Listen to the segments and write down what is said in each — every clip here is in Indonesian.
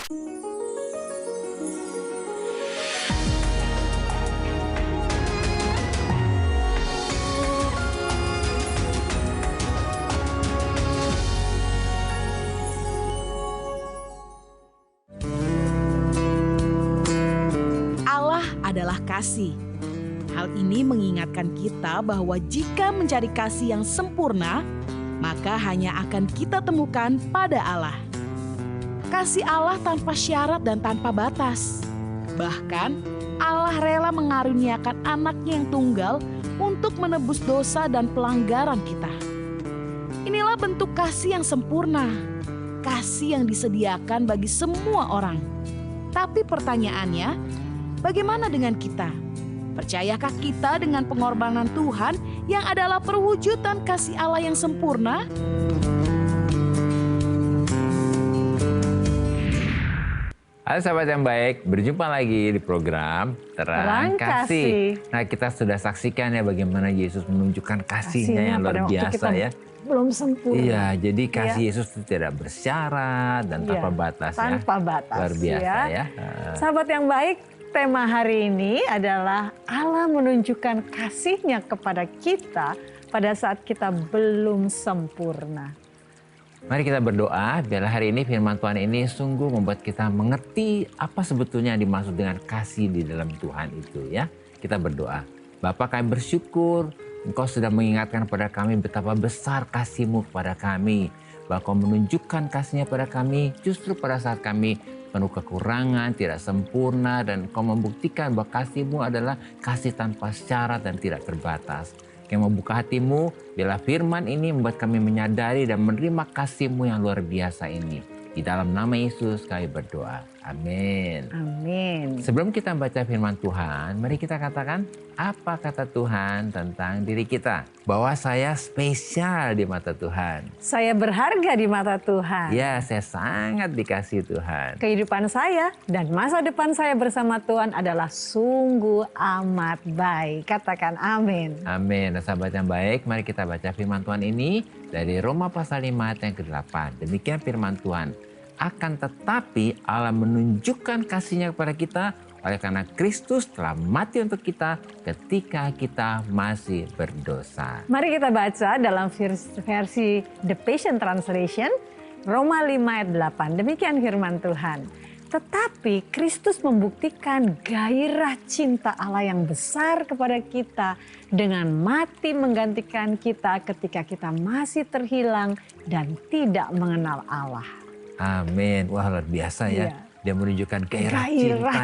Allah adalah kasih. Hal ini mengingatkan kita bahwa jika mencari kasih yang sempurna, maka hanya akan kita temukan pada Allah. Kasih Allah tanpa syarat dan tanpa batas. Bahkan Allah rela mengaruniakan anaknya yang tunggal untuk menebus dosa dan pelanggaran kita. Inilah bentuk kasih yang sempurna, kasih yang disediakan bagi semua orang. Tapi pertanyaannya, bagaimana dengan kita? Percayakah kita dengan pengorbanan Tuhan yang adalah perwujudan kasih Allah yang sempurna? Halo sahabat yang baik, berjumpa lagi di program Terang Kasih. Nah, kita sudah saksikan ya bagaimana Yesus menunjukkan kasihnya yang luar biasa ya. Belum sempurna. Iya, jadi kasih Yesus itu tidak bersyarat dan tanpa batas ya. Tanpa batas. Luar biasa ya. Sahabat yang baik, tema hari ini adalah Allah menunjukkan kasih-Nya kepada kita pada saat kita belum sempurna. Mari kita berdoa, biarlah hari ini firman Tuhan ini sungguh membuat kita mengerti apa sebetulnya yang dimaksud dengan kasih di dalam Tuhan itu ya. Kita berdoa. Bapa, kami bersyukur Engkau sudah mengingatkan kepada kami betapa besar kasih-Mu kepada kami. Bahwa Kau menunjukkan kasih-Nya pada kami justru pada saat kami penuh kekurangan, tidak sempurna, dan Kau membuktikan bahwa kasih-Mu adalah kasih tanpa syarat dan tidak terbatas. Kami membuka hati-Mu, biarlah firman ini membuat kami menyadari dan menerima kasih-Mu yang luar biasa ini. Di dalam nama Yesus kami berdoa. Amin. Amin. Sebelum kita baca firman Tuhan, mari kita katakan apa kata Tuhan tentang diri kita. Bahwa saya spesial di mata Tuhan. Saya berharga di mata Tuhan. Ya, saya sangat dikasihi Tuhan. Kehidupan saya dan masa depan saya bersama Tuhan adalah sungguh amat baik. Katakan amin. Amin. Nah, sahabat yang baik, mari kita baca firman Tuhan ini dari Roma pasal 5 ayat yang ke-8. Demikian firman Tuhan. Akan tetapi Allah menunjukkan kasih-Nya kepada kita oleh karena Kristus telah mati untuk kita ketika kita masih berdosa. Mari kita baca dalam versi The Passion Translation, Roma 5 ayat 8. Demikian firman Tuhan. Tetapi Kristus membuktikan gairah cinta Allah yang besar kepada kita dengan mati menggantikan kita ketika kita masih terhilang dan tidak mengenal Allah. Amin. Wah, luar biasa ya. Iya. Dia menunjukkan gairah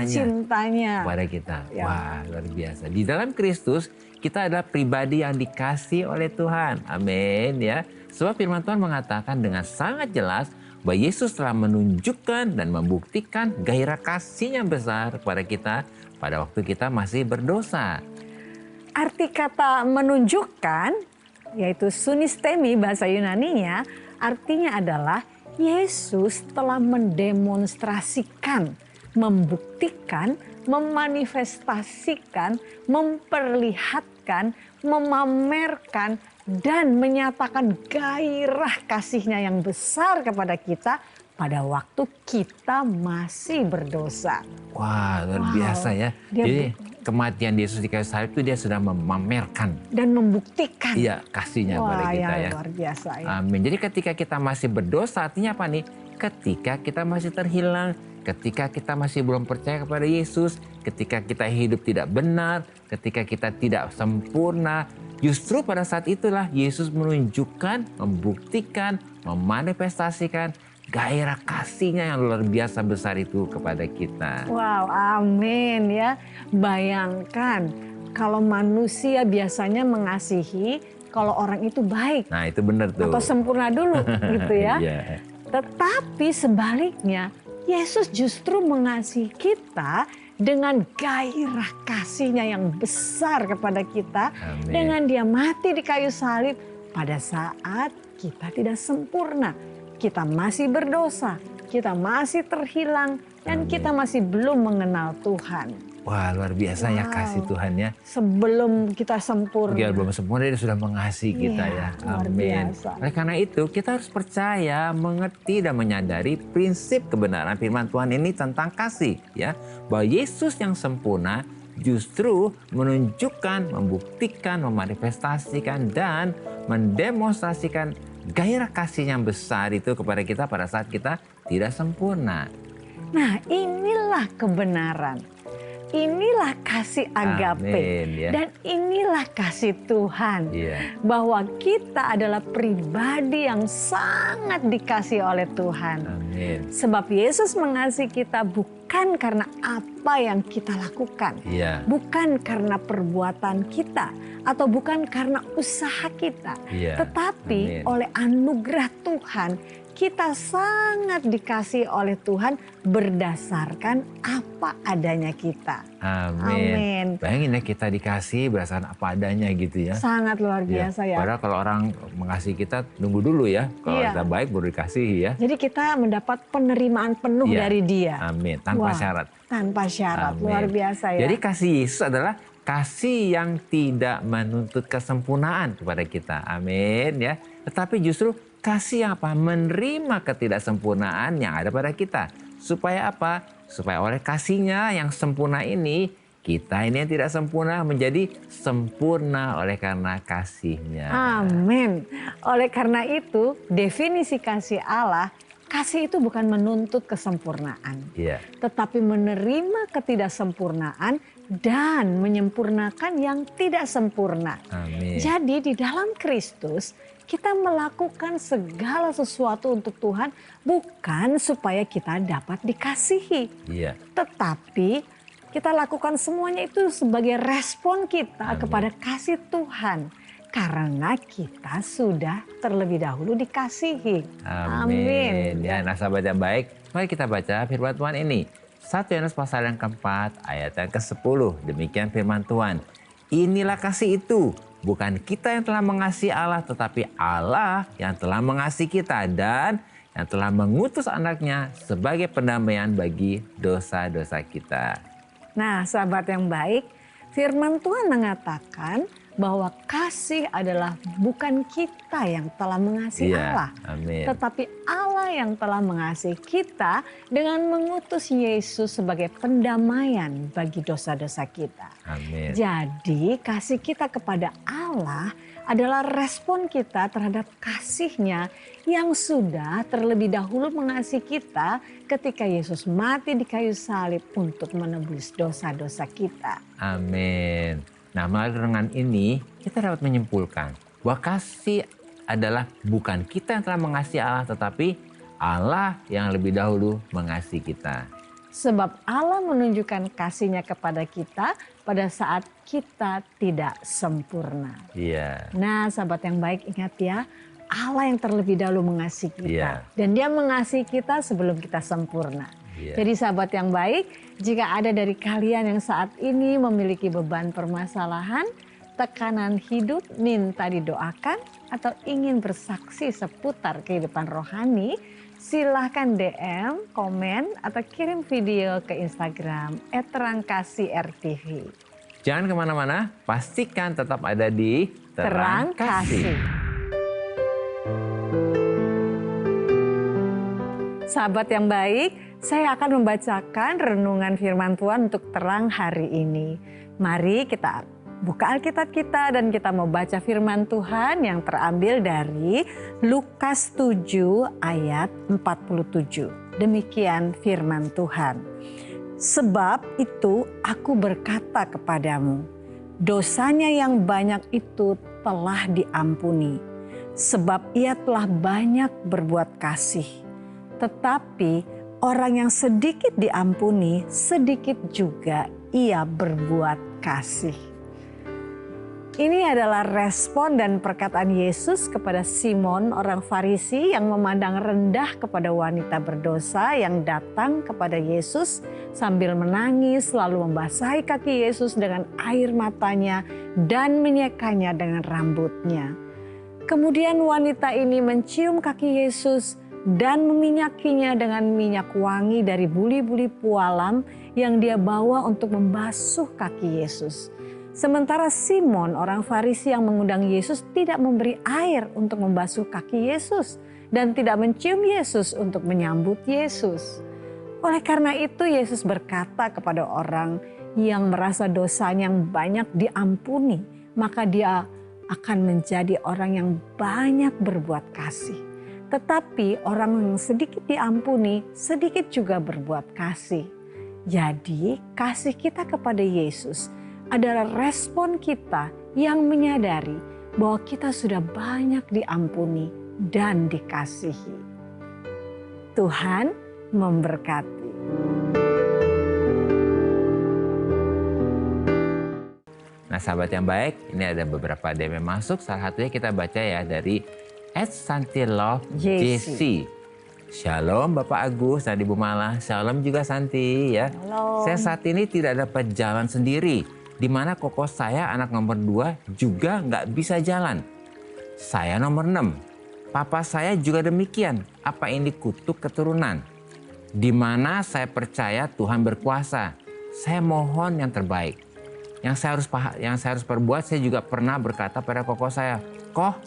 cintanya kepada kita. Ya. Wah, luar biasa. Di dalam Kristus kita adalah pribadi yang dikasih oleh Tuhan. Amin ya. Sebab firman Tuhan mengatakan dengan sangat jelas bahwa Yesus telah menunjukkan dan membuktikan gairah kasih-Nya besar kepada kita pada waktu kita masih berdosa. Arti kata menunjukkan, yaitu sunistemi bahasa Yunaninya, artinya adalah Yesus telah mendemonstrasikan, membuktikan, memanifestasikan, memperlihatkan, memamerkan, dan menyatakan gairah kasih-Nya yang besar kepada kita pada waktu kita masih berdosa. Wah, luar biasa ya. Jadi kematian Yesus di kayu salib itu dia sudah memamerkan dan membuktikan kasih-Nya pada kita ya. Luar biasa ya. Amin. Jadi ketika kita masih berdosa artinya apa nih? Ketika kita masih terhilang, ketika kita masih belum percaya kepada Yesus, ketika kita hidup tidak benar, ketika kita tidak sempurna, justru pada saat itulah Yesus menunjukkan, membuktikan, memanifestasikan gairah kasih-Nya yang luar biasa besar itu kepada kita. Wow, amin ya. Bayangkan kalau manusia biasanya mengasihi kalau orang itu baik. Nah, itu benar tuh. Atau sempurna dulu gitu ya. Yeah. Tetapi sebaliknya, Yesus justru mengasihi kita dengan gairah kasih-Nya yang besar kepada kita. Amin. Dengan Dia mati di kayu salib pada saat kita tidak sempurna. Kita masih berdosa, kita masih terhilang, dan kita masih belum mengenal Tuhan. Wah, luar biasa ya Wow. kasih Tuhan ya. Sebelum kita sempurna. Biar belum sempurna dia sudah mengasihi kita Iya, ya. luar Amin. biasa. Oleh karena itu kita harus percaya, mengerti dan menyadari prinsip kebenaran firman Tuhan ini tentang kasih ya. Bahwa Yesus yang sempurna justru menunjukkan, membuktikan, memanifestasikan dan mendemonstrasikan gairah kasih yang besar itu kepada kita pada saat kita tidak sempurna. Nah, inilah kebenaran. Inilah kasih agape. Amin, ya. Dan inilah kasih Tuhan. Iya. Bahwa kita adalah pribadi yang sangat dikasihi oleh Tuhan. Amin. Sebab Yesus mengasihi kita bukan karena apa yang kita lakukan. Iya. Bukan karena perbuatan kita. Atau bukan karena usaha kita. Iya. Tetapi Amin. oleh anugerah Tuhan, kita sangat dikasihi oleh Tuhan berdasarkan apa adanya kita. Amin. Amin. Bayangin ya kita dikasih berdasarkan apa adanya gitu ya. Sangat luar Iya. biasa ya. Padahal kalau orang mengasihi kita tunggu dulu ya. Kalau Iya. kita baik baru dikasihi ya. Jadi kita mendapat penerimaan penuh Iya. dari Dia. Amin. Tanpa Wah, syarat. Tanpa syarat. Amin. Luar biasa ya. Jadi kasih Yesus adalah kasih yang tidak menuntut kesempurnaan kepada kita. Amin ya. Tetapi justru kasih yang apa? Menerima ketidaksempurnaan yang ada pada kita. Supaya apa? Supaya oleh kasihnya yang sempurna ini, kita ini yang tidak sempurna menjadi sempurna oleh karena kasihnya. Amin. Oleh karena itu, definisi kasih Allah, kasih itu bukan menuntut kesempurnaan. Iya. Tetapi menerima ketidaksempurnaan dan menyempurnakan yang tidak sempurna. Amin. Jadi di dalam Kristus kita melakukan segala sesuatu untuk Tuhan bukan supaya kita dapat dikasihi. Iya. Tetapi kita lakukan semuanya itu sebagai respon kita Amin. kepada kasih Tuhan. Karena kita sudah terlebih dahulu dikasihi. Amin. Ya, nah sahabat yang baik, mari kita baca firman Tuhan ini. 1 Yohanes pasal yang keempat, ayat yang ke-10. Demikian firman Tuhan. Inilah kasih itu, bukan kita yang telah mengasihi Allah, tetapi Allah yang telah mengasihi kita dan yang telah mengutus anaknya sebagai pendamaian bagi dosa-dosa kita. Nah, sahabat yang baik, firman Tuhan mengatakan bahwa kasih adalah bukan kita yang telah mengasihi Allah. Amin. Tetapi Allah yang telah mengasihi kita dengan mengutus Yesus sebagai pendamaian bagi dosa-dosa kita. Amin. Jadi kasih kita kepada Allah adalah respon kita terhadap kasih-Nya yang sudah terlebih dahulu mengasihi kita ketika Yesus mati di kayu salib untuk menebus dosa-dosa kita. Amin. Nah, melalui renungan ini kita dapat menyimpulkan bahwa kasih adalah bukan kita yang telah mengasihi Allah, tetapi Allah yang lebih dahulu mengasihi kita. Sebab Allah menunjukkan kasih-Nya kepada kita pada saat kita tidak sempurna. Iya. Nah, sahabat yang baik, ingat ya, Allah yang terlebih dahulu mengasihi kita. Iya. Dan Dia mengasihi kita sebelum kita sempurna. Iya. Jadi sahabat yang baik, jika ada dari kalian yang saat ini memiliki beban permasalahan, tekanan hidup, minta didoakan, atau ingin bersaksi seputar kehidupan rohani, silahkan DM, komen, atau kirim video ke Instagram @terangkasih_rtv. Jangan kemana-mana, pastikan tetap ada di Terang Kasih. Sahabat yang baik, saya akan membacakan renungan firman Tuhan untuk terang hari ini. Mari kita buka Alkitab kita dan kita mau baca firman Tuhan yang terambil dari Lukas 7 ayat 47. Demikian firman Tuhan. Sebab itu aku berkata kepadamu, dosanya yang banyak itu telah diampuni, sebab ia telah banyak berbuat kasih. Tetapi orang yang sedikit diampuni, sedikit juga ia berbuat kasih. Ini adalah respon dan perkataan Yesus kepada Simon, orang Farisi yang memandang rendah kepada wanita berdosa yang datang kepada Yesus sambil menangis, lalu membasahi kaki Yesus dengan air matanya dan menyekanya dengan rambutnya. Kemudian wanita ini mencium kaki Yesus, dan meminyakinya dengan minyak wangi dari buli-buli pualam yang dia bawa untuk membasuh kaki Yesus. Sementara Simon, orang Farisi yang mengundang Yesus, tidak memberi air untuk membasuh kaki Yesus dan tidak mencium Yesus untuk menyambut Yesus. Oleh karena itu Yesus berkata kepada orang yang merasa dosanya yang banyak diampuni, maka dia akan menjadi orang yang banyak berbuat kasih. Tetapi orang yang sedikit diampuni, sedikit juga berbuat kasih. Jadi kasih kita kepada Yesus adalah respon kita yang menyadari bahwa kita sudah banyak diampuni dan dikasihi. Tuhan memberkati. Nah sahabat yang baik, ini ada beberapa DM yang masuk. Salah satunya kita baca ya dari @santilove.jc. Shalom Bapak Agus dan Ibu Mala. Shalom juga Santi ya. Halo. Saya saat ini tidak dapat jalan sendiri. Di mana koko saya anak nomor 2 juga nggak bisa jalan. Saya nomor 6. Papa saya juga demikian. Apa ini kutuk keturunan? Di mana saya percaya Tuhan berkuasa. Saya mohon yang terbaik. Yang saya harus perbuat, saya juga pernah berkata pada koko saya, "Koh,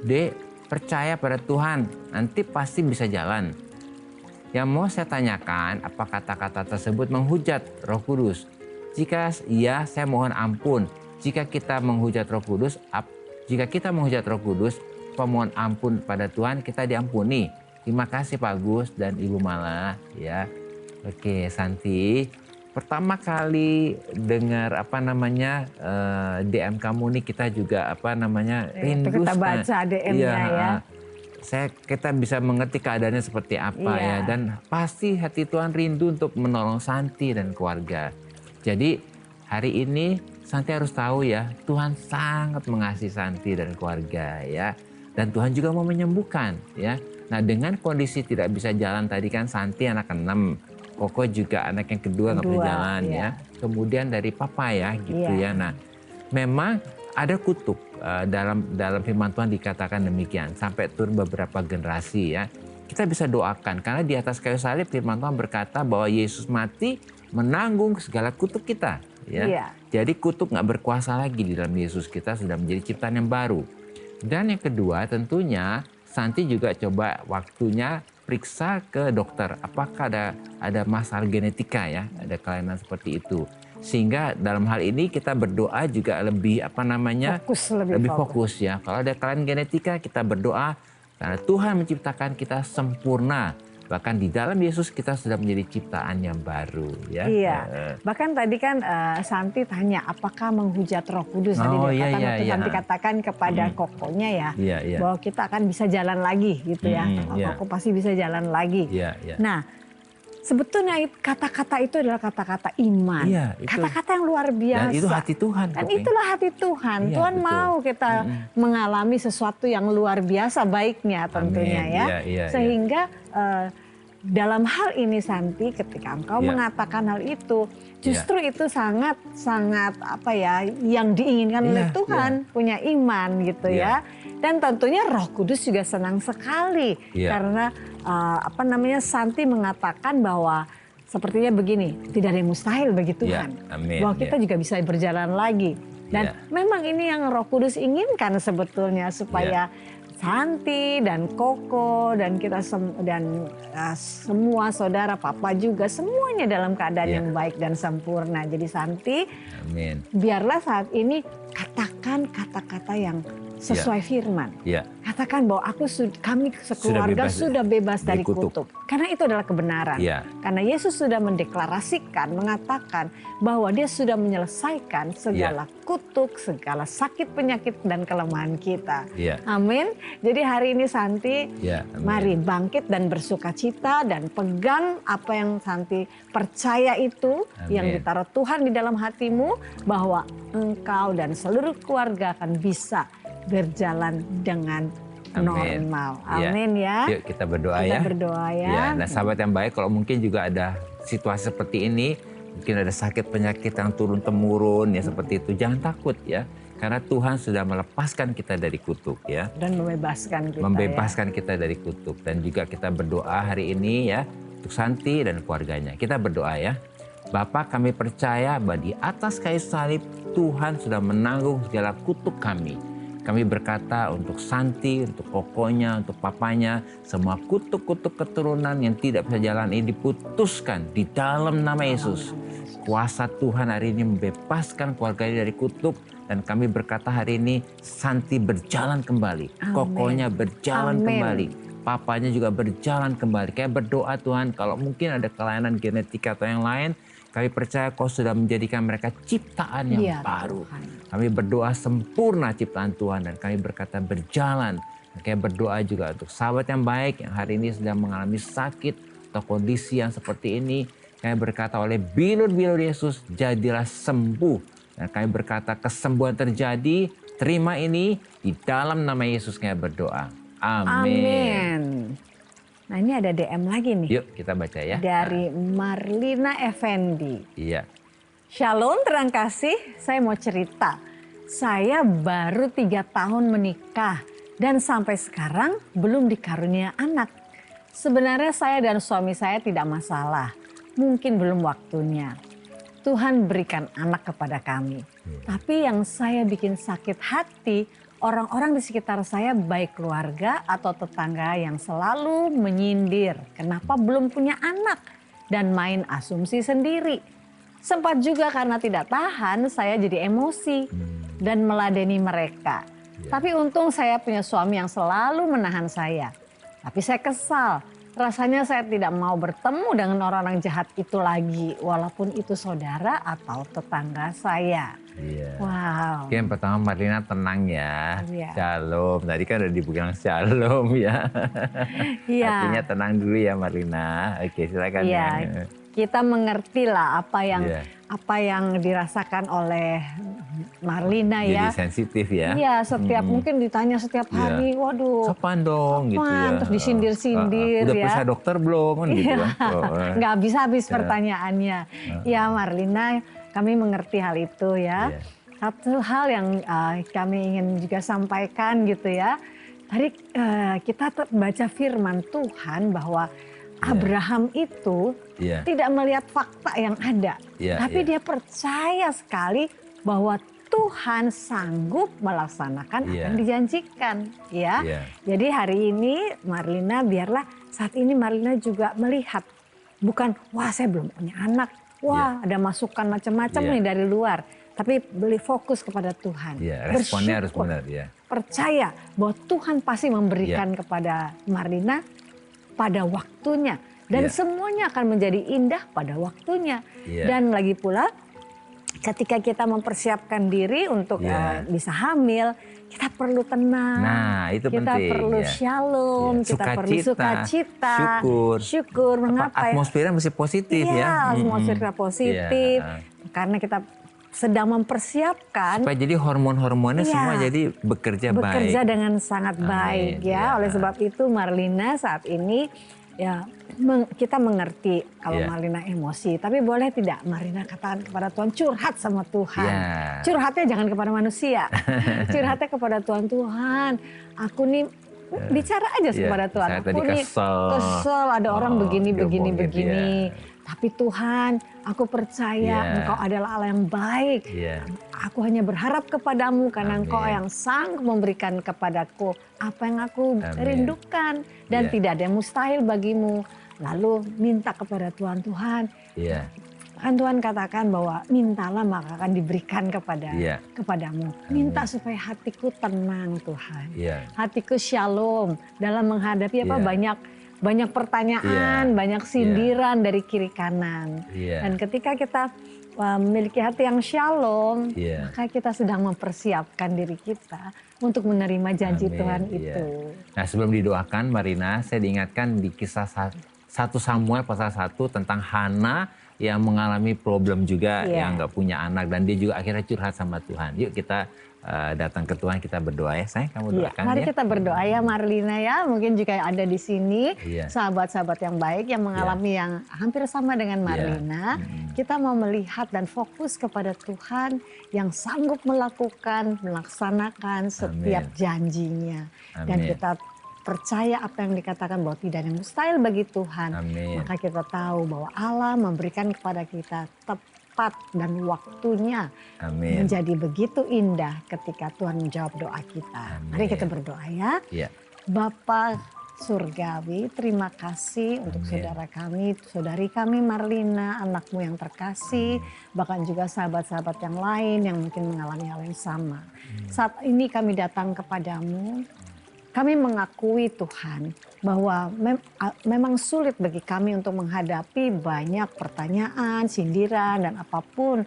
Dek, percaya pada Tuhan, nanti pasti bisa jalan." Yang mau saya tanyakan, apa kata-kata tersebut menghujat Roh Kudus? Jika iya, saya mohon ampun. Jika kita menghujat Roh Kudus, pemohon ampun pada Tuhan, kita diampuni. Terima kasih Pak Agus dan Ibu Mala ya. Oke, Santi. Pertama kali dengar DM kamu nih, kita juga rindu. Kita baca DM-nya ya. Kita bisa mengerti keadaannya seperti apa ya, dan pasti hati Tuhan rindu untuk menolong Santi dan keluarga. Jadi hari ini Santi harus tahu ya, Tuhan sangat mengasihi Santi dan keluarga ya, dan Tuhan juga mau menyembuhkan ya. Nah dengan kondisi tidak bisa jalan tadi kan, Santi anak 6. Koko juga anak yang kedua nggak bisa jalan ya. Kemudian dari papa ya gitu ya. Nah memang ada kutuk dalam firman Tuhan dikatakan demikian. Sampai turun beberapa generasi ya. Kita bisa doakan karena di atas kayu salib firman Tuhan berkata bahwa Yesus mati menanggung segala kutuk kita. Ya. Jadi kutuk nggak berkuasa lagi di dalam Yesus, kita sudah menjadi ciptaan yang baru. Dan yang kedua tentunya Santi juga coba waktunya periksa ke dokter, apakah ada masalah genetika ya, ada kelainan seperti itu. Sehingga dalam hal ini kita berdoa juga lebih lebih fokus ya. Kalau ada kelainan genetika kita berdoa karena Tuhan menciptakan kita sempurna. Bahkan di dalam Yesus kita sudah menjadi ciptaan yang baru ya. Iya. Bahkan tadi kan Santi tanya apakah menghujat Roh Kudus, Santi katakan kepada kokonya ya, bahwa kita akan bisa jalan lagi gitu ya. Koko pasti bisa jalan lagi. Nah, sebetulnya kata-kata itu adalah kata-kata iman. Kata-kata yang luar biasa. Dan itu hati Tuhan. Dan itulah hati Tuhan. Tuhan betul. Mau kita mengalami sesuatu yang luar biasa baiknya tentunya ya. Sehingga dalam hal ini Santi, ketika engkau mengatakan hal itu, justru itu sangat yang diinginkan oleh Tuhan, punya iman gitu ya. Dan tentunya Roh Kudus juga senang sekali karena Santi mengatakan bahwa sepertinya begini, tidak ada yang mustahil bagi Tuhan. Bahwa kita juga bisa berjalan lagi. Dan memang ini yang Roh Kudus inginkan sebetulnya, supaya Santi dan Koko dan kita semua saudara, papa juga, semuanya dalam keadaan yang baik dan sempurna. Jadi Santi, biarlah saat ini katakan kata-kata yang sesuai firman. Katakan bahwa kami sekeluarga sudah bebas dari kutuk. Karena itu adalah kebenaran. Karena Yesus sudah mendeklarasikan, mengatakan bahwa dia sudah menyelesaikan segala kutuk, segala sakit, penyakit, dan kelemahan kita. Amin. Jadi hari ini Santi, mari bangkit dan bersukacita dan pegang apa yang Santi percaya itu, yang ditaruh Tuhan di dalam hatimu, bahwa engkau dan seluruh keluarga akan bisa berjalan dengan normal. Amin ya. Yuk kita berdoa ya. Nah sahabat yang baik, kalau mungkin juga ada situasi seperti ini, mungkin ada sakit penyakit yang turun temurun ya seperti itu, jangan takut ya. Karena Tuhan sudah melepaskan kita dari kutuk ya. Dan membebaskan kita. Membebaskan kita dari kutuk. Dan juga kita berdoa hari ini ya untuk Santi dan keluarganya. Kita berdoa ya. Bapa, kami percaya bahwa di atas kayu salib Tuhan sudah menanggung segala kutuk kami. Kami berkata untuk Santi, untuk kokonya, untuk papanya, semua kutuk-kutuk keturunan yang tidak bisa jalan ini diputuskan di dalam nama Yesus. Kuasa Tuhan hari ini membebaskan keluarga ini dari kutuk. Dan kami berkata hari ini Santi berjalan kembali. Amin. Kokonya berjalan Amin. kembali. Papanya juga berjalan kembali. Kayak berdoa Tuhan, kalau mungkin ada kelainan genetika atau yang lain, kami percaya Kau sudah menjadikan mereka ciptaan yang baru. Tuhan. Kami berdoa sempurna ciptaan Tuhan dan kami berkata berjalan. Dan kami berdoa juga untuk sahabat yang baik yang hari ini sedang mengalami sakit atau kondisi yang seperti ini. Kami berkata oleh bilur-bilur Yesus jadilah sembuh. Dan kami berkata kesembuhan terjadi, terima ini di dalam nama Yesus kami berdoa. Amin. Amin. Nah ini ada DM lagi nih. Yuk kita baca ya. Dari Marlina Effendi. Iya. Shalom terang kasih, saya mau cerita. Saya baru 3 tahun menikah dan sampai sekarang belum dikarunia anak. Sebenarnya saya dan suami saya tidak masalah, mungkin belum waktunya. Tuhan berikan anak kepada kami. Tapi yang saya bikin sakit hati, orang-orang di sekitar saya baik keluarga atau tetangga yang selalu menyindir. Kenapa belum punya anak? Dan main asumsi sendiri. Sempat juga karena tidak tahan, saya jadi emosi dan meladeni mereka. Tapi untung saya punya suami yang selalu menahan saya. Tapi saya kesal. Rasanya saya tidak mau bertemu dengan orang-orang jahat itu lagi. Walaupun itu saudara atau tetangga saya. Iya. Wow. Oke, yang pertama Marlina tenang ya. Iya. Shalom. Tadi kan udah dibilang shalom ya. Iya. Artinya tenang dulu ya Marlina. Oke, silakan Iya. ya. Kita mengerti lah apa Iya. yang dirasakan oleh Marlina ya. Jadi sensitif ya. Iya, setiap mungkin ditanya setiap hari, waduh. Sopan dong gitu ya. Terus disindir-sindir Udah ya. periksa dokter belum kan gitu kan. Nggak habis-habis pertanyaannya. Ya Marlina, kami mengerti hal itu ya. Iya. Satu hal yang kami ingin juga sampaikan gitu ya. Tadi kita baca firman Tuhan bahwa Abraham itu tidak melihat fakta yang ada. Tapi dia percaya sekali bahwa Tuhan sanggup melaksanakan apa yang dijanjikan. Ya. Jadi hari ini Marlina biarlah saat ini Marlina juga melihat. Bukan, wah saya belum punya anak. Wah ada masukan macam-macam nih dari luar. Tapi beli fokus kepada Tuhan. Responnya harus benar ya. Percaya bahwa Tuhan pasti memberikan kepada Marlina pada waktunya. Dan semuanya akan menjadi indah pada waktunya. Dan lagi pula ketika kita mempersiapkan diri untuk bisa hamil, kita perlu tenang. Nah, itu kita penting. perlu shalom, kita perlu sukacita, syukur. Mengapa atmosfernya mesti positif ya. Atmosfer positif. Karena kita sedang mempersiapkan supaya jadi hormon-hormonnya semua jadi bekerja baik. Bekerja dengan sangat baik ya. Oleh sebab itu Marlina saat ini ya kita mengerti kalau Marlina emosi. Tapi boleh tidak Marlina katakan kepada Tuhan, curhat sama Tuhan. Curhatnya jangan kepada manusia. Curhatnya kepada Tuhan. Tuhan, aku nih bicara aja kepada Tuhan. Saya Aku tadi nih kesel ada orang begini. Tapi Tuhan, aku percaya Engkau adalah Allah yang baik. Aku hanya berharap kepadamu karena Engkau yang sanggup memberikan kepadaku apa yang aku rindukan. Dan tidak ada yang mustahil bagimu. Lalu minta kepada Tuhan, kan Tuhan katakan bahwa mintalah maka akan diberikan kepadamu. Minta supaya hatiku tenang Tuhan. Hatiku shalom dalam menghadapi banyak pertanyaan, banyak sindiran dari kiri kanan. Dan ketika kita memiliki hati yang shalom, maka kita sedang mempersiapkan diri kita untuk menerima janji Tuhan itu. Nah sebelum didoakan Marlina, saya diingatkan di kisah 1 Samuel pasal 1 tentang Hana yang mengalami problem juga yang nggak punya anak. Dan dia juga akhirnya curhat sama Tuhan. Yuk kita datang ke Tuhan, kita berdoa ya. Sayang, kamu Iya, doakan mari ya. kita berdoa ya Marlina ya. Mungkin juga ada di sini Iya. sahabat-sahabat yang baik yang mengalami yang hampir sama dengan Marlina. Kita mau melihat dan fokus kepada Tuhan yang sanggup melaksanakan setiap janjinya. Dan Amin. kita percaya apa yang dikatakan bahwa tidak ada yang mustahil bagi Tuhan. Amin. Maka kita tahu bahwa Allah memberikan kepada kita tepat dan waktunya Amin. menjadi begitu indah ketika Tuhan menjawab doa kita. Amin. Mari kita berdoa ya. Iya. Bapa Surgawi, terima kasih untuk saudari kami Marlina, anakmu yang terkasih, bahkan juga sahabat-sahabat yang lain yang mungkin mengalami hal yang sama. Saat ini kami datang kepadamu, kami mengakui Tuhan bahwa memang sulit bagi kami untuk menghadapi banyak pertanyaan, sindiran dan apapun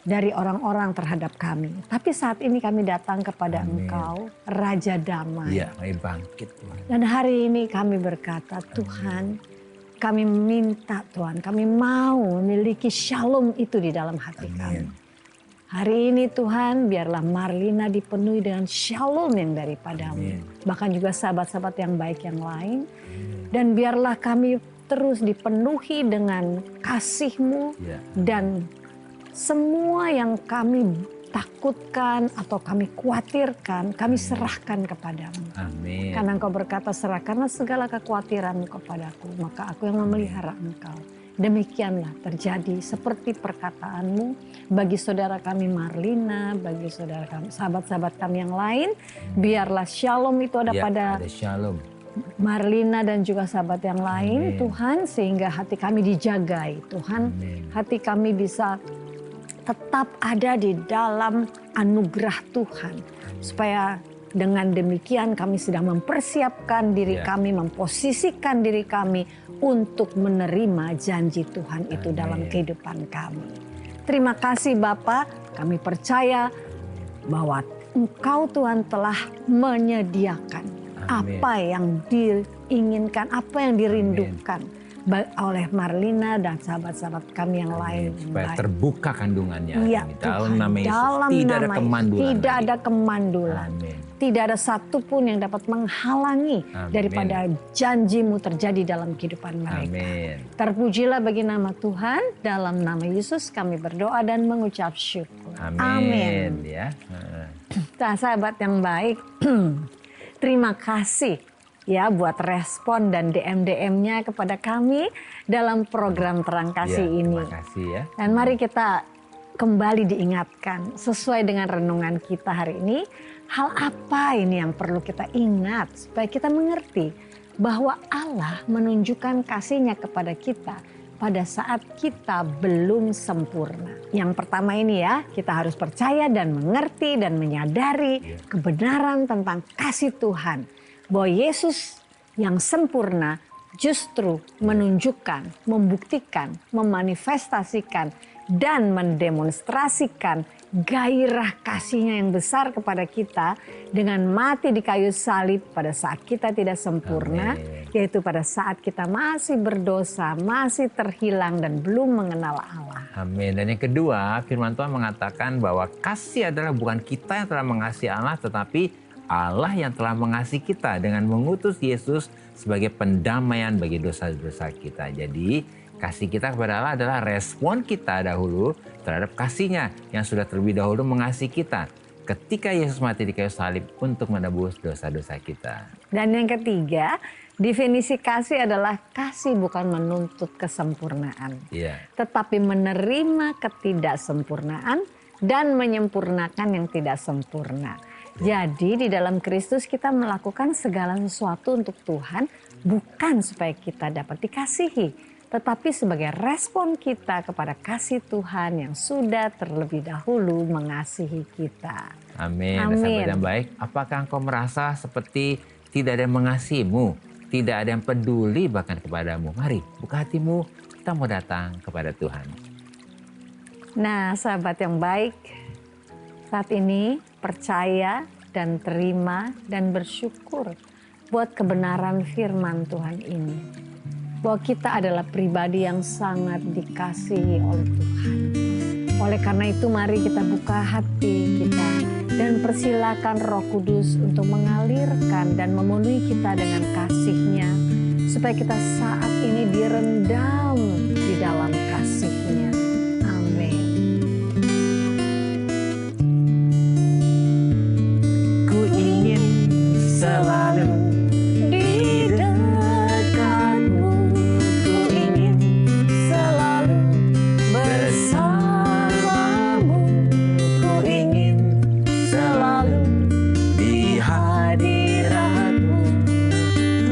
dari orang-orang terhadap kami. Tapi saat ini kami datang kepada Engkau, Raja Damai. Iya, mari bangkit Tuhan. Dan hari ini kami berkata, Tuhan, kami minta Tuhan, kami mau memiliki shalom itu di dalam hati kami. Hari ini Tuhan, biarlah Marlina dipenuhi dengan shalom yang daripadamu. Bahkan juga sahabat-sahabat yang baik yang lain. Dan biarlah kami terus dipenuhi dengan kasih-Mu dan semua yang kami takutkan atau kami khawatirkan, kami serahkan kepadamu. Amin. Karena Engkau berkata, serahkanlah segala kekhawatiranmu kepadaku, maka aku yang memelihara engkau. Demikianlah terjadi seperti perkataanmu bagi saudara kami Marlina, bagi saudara kami, sahabat-sahabat kami yang lain. Biarlah shalom itu ada pada ada shalom. Marlina dan juga sahabat yang lain, Tuhan, sehingga hati kami dijagai, Tuhan. Hati kami bisa tetap ada di dalam anugerah Tuhan. Supaya dengan demikian kami sedang mempersiapkan diri kami, memposisikan diri kami untuk menerima janji Tuhan itu dalam kehidupan kami. Terima kasih Bapa, kami percaya bahwa Engkau Tuhan telah menyediakan apa yang diinginkan, apa yang dirindukan oleh Marlina dan sahabat-sahabat kami yang lain. Supaya terbuka kandungannya. Iya, dalam Tuhan, nama Yesus. dalam Tidak ada nama kemandulan. Tidak ada kemandulan. Amin. Tidak ada satupun yang dapat menghalangi daripada janji-Mu terjadi dalam kehidupan mereka. Amin. Terpujilah bagi nama Tuhan. Dalam nama Yesus kami berdoa dan mengucap syukur. Amin. Ya. Nah, sahabat yang baik, terima kasih ya buat respon dan DM-DM-nya kepada kami dalam program Terang Kasih ini. Terima kasih ya. Dan mari kita kembali diingatkan sesuai dengan renungan kita hari ini. Hal apa ini yang perlu kita ingat supaya kita mengerti bahwa Allah menunjukkan kasih-Nya kepada kita pada saat kita belum sempurna. Yang pertama ini ya, kita harus percaya dan mengerti dan menyadari kebenaran tentang kasih Tuhan. Bahwa Yesus yang sempurna justru menunjukkan, membuktikan, memanifestasikan, dan mendemonstrasikan gairah kasih-Nya yang besar kepada kita dengan mati di kayu salib pada saat kita tidak sempurna, yaitu pada saat kita masih berdosa, masih terhilang dan belum mengenal Allah. Amin. Dan yang kedua, firman Tuhan mengatakan bahwa kasih adalah bukan kita yang telah mengasihi Allah, tetapi Allah yang telah mengasihi kita dengan mengutus Yesus sebagai pendamaian bagi dosa-dosa kita. Jadi kasih kita kepada Allah adalah respon kita dahulu terhadap kasih-Nya yang sudah terlebih dahulu mengasihi kita ketika Yesus mati di kayu salib untuk menebus dosa-dosa kita. Dan yang ketiga, definisi kasih adalah kasih bukan menuntut kesempurnaan, tetapi menerima ketidaksempurnaan dan menyempurnakan yang tidak sempurna. Jadi di dalam Kristus kita melakukan segala sesuatu untuk Tuhan bukan supaya kita dapat dikasihi, tetapi sebagai respon kita kepada kasih Tuhan yang sudah terlebih dahulu mengasihi kita. Amin. Amin. Sahabat yang baik, apakah engkau merasa seperti tidak ada yang mengasihimu, tidak ada yang peduli bahkan kepadamu? Mari buka hatimu, kita mau datang kepada Tuhan. Nah, sahabat yang baik, saat ini percaya dan terima dan bersyukur buat kebenaran firman Tuhan ini. Bahwa kita adalah pribadi yang sangat dikasihi oleh Tuhan. Oleh karena itu mari kita buka hati kita dan persilakan Roh Kudus untuk mengalirkan dan memenuhi kita dengan kasih-Nya, supaya kita saat ini direndam di dalam kasih-Nya. Amin. Ku ingin selalu Di dekatmu, ku ingin selalu bersamamu, ku ingin selalu di hadiratmu,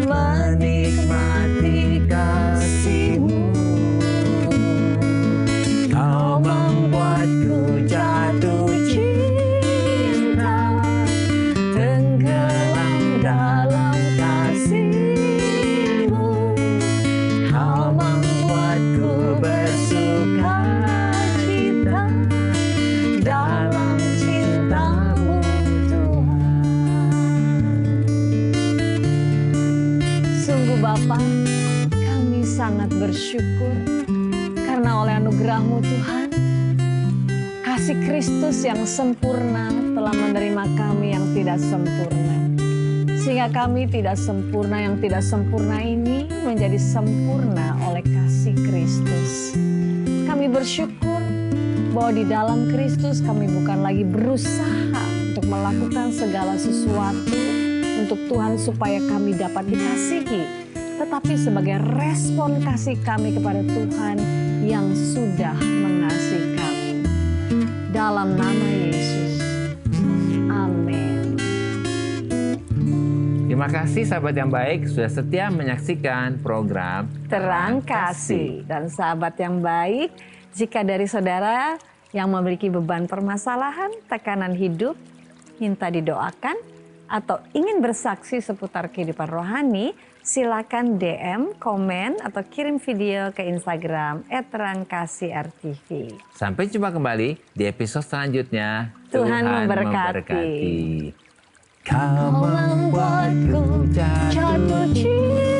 menikmati kasih-Mu. Kau Membuatku jatuh cinta, tenggelam dalam kasih-Mu. Kau membuatku bersuka cita dalam cinta-Mu, Tuhan. Sungguh Bapa, kami sangat bersyukur karena oleh anugerah-Mu Tuhan, kasih Kristus yang sempurna telah menerima kami yang tidak sempurna. Sehingga kami tidak sempurna, yang tidak sempurna ini menjadi sempurna oleh kasih Kristus. Kami bersyukur bahwa di dalam Kristus kami bukan lagi berusaha untuk melakukan segala sesuatu untuk Tuhan supaya kami dapat dikasihi, tetapi sebagai respon kasih kami kepada Tuhan yang sudah mengasihi kami. Dalam nama Yesus. Amin. Terima kasih sahabat yang baik sudah setia menyaksikan program Terang Kasih. Dan sahabat yang baik, jika dari saudara yang memiliki beban permasalahan, tekanan hidup, minta didoakan, atau ingin bersaksi seputar kehidupan rohani, silakan DM, komen, atau kirim video ke Instagram @terangkasih_RTV. Sampai jumpa kembali di episode selanjutnya. Tuhan memberkati. Kau membuatku jatuh cinta